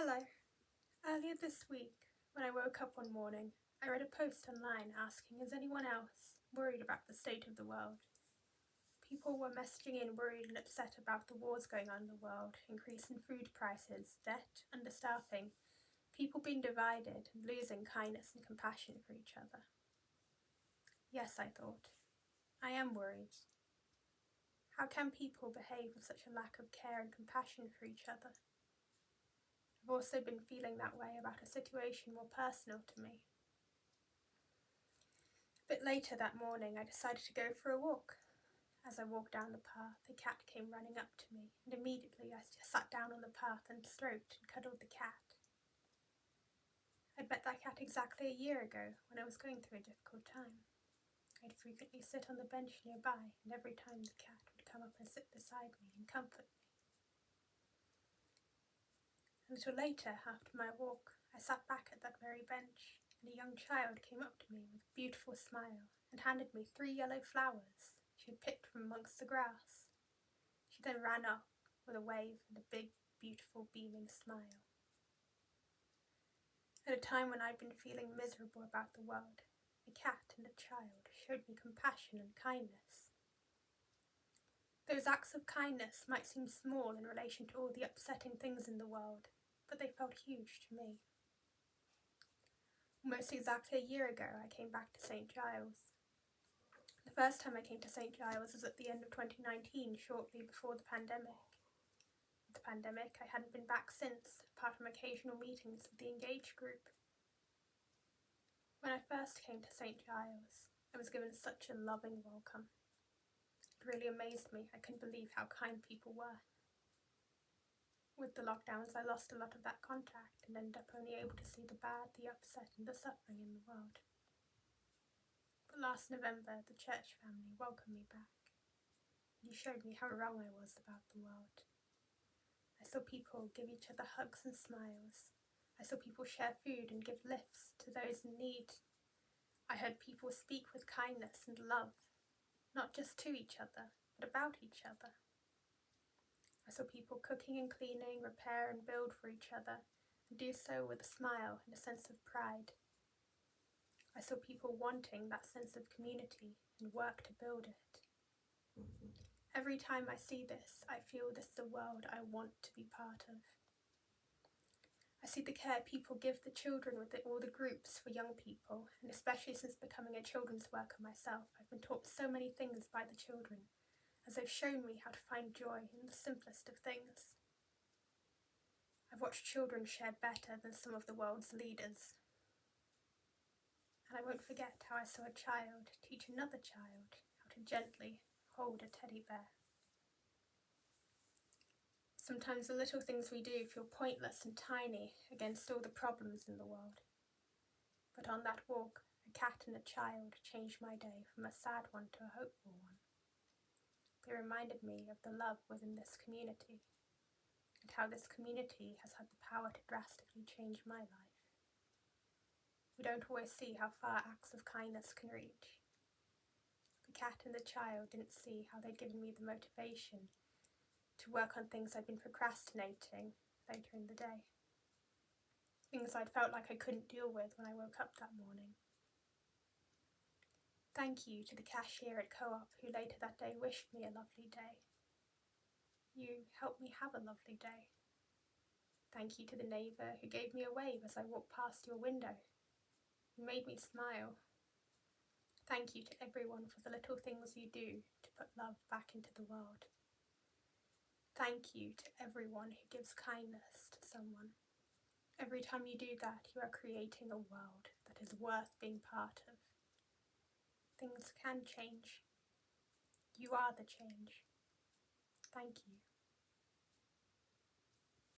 Hello. Earlier this week, when I woke up one morning, I read a post online asking, is anyone else worried about the state of the world? People were messaging in worried and upset about the wars going on in the world, increase in food prices, debt, understaffing, people being divided and losing kindness and compassion for each other. Yes, I thought, I am worried. How can people behave with such a lack of care and compassion for each other? I've also been feeling that way about a situation more personal to me. A bit later that morning, I decided to go for a walk. As I walked down the path, a cat came running up to me, and immediately I just sat down on the path and stroked and cuddled the cat. I'd met that cat exactly a year ago when I was going through a difficult time. I'd frequently sit on the bench nearby, and every time the cat would come up and sit beside me and comfort me. A little later, after my walk, I sat back at that very bench, and a young child came up to me with a beautiful smile and handed me 3 yellow flowers she had picked from amongst the grass. She then ran off with a wave and a big, beautiful, beaming smile. At a time when I'd been feeling miserable about the world, a cat and a child showed me compassion and kindness. Those acts of kindness might seem small in relation to all the upsetting things in the world, but they felt huge to me. Almost exactly a year ago, I came back to St Giles. The first time I came to St Giles was at the end of 2019, shortly before the pandemic. With the pandemic, I hadn't been back since, apart from occasional meetings with the Engage group. When I first came to St Giles, I was given such a loving welcome. It really amazed me. I couldn't believe how kind people were. With the lockdowns, I lost a lot of that contact and ended up only able to see the bad, the upset and the suffering in the world. But last November, the church family welcomed me back. You showed me how wrong I was about the world. I saw people give each other hugs and smiles. I saw people share food and give lifts to those in need. I heard people speak with kindness and love, not just to each other, but about each other. I saw people cooking and cleaning, repair and build for each other, and do so with a smile and a sense of pride. I saw people wanting that sense of community and work to build it. Every time I see this, I feel this is the world I want to be part of. I see the care people give the children with all the groups for young people, and especially since becoming a children's worker myself, I've been taught so many things by the children, as they've shown me how to find joy in the simplest of things. I've watched children share better than some of the world's leaders. And I won't forget how I saw a child teach another child how to gently hold a teddy bear. Sometimes the little things we do feel pointless and tiny against all the problems in the world. But on that walk, a cat and a child changed my day from a sad one to a hopeful one. They reminded me of the love within this community, and how this community has had the power to drastically change my life. We don't always see how far acts of kindness can reach. The cat and the child didn't see how they'd given me the motivation to work on things I'd been procrastinating later in the day. Things I'd felt like I couldn't deal with when I woke up that morning. Thank you to the cashier at Co-op who later that day wished me a lovely day. You helped me have a lovely day. Thank you to the neighbour who gave me a wave as I walked past your window. You made me smile. Thank you to everyone for the little things you do to put love back into the world. Thank you to everyone who gives kindness to someone. Every time you do that, you are creating a world that is worth being part of. Things can change. You are the change. Thank you.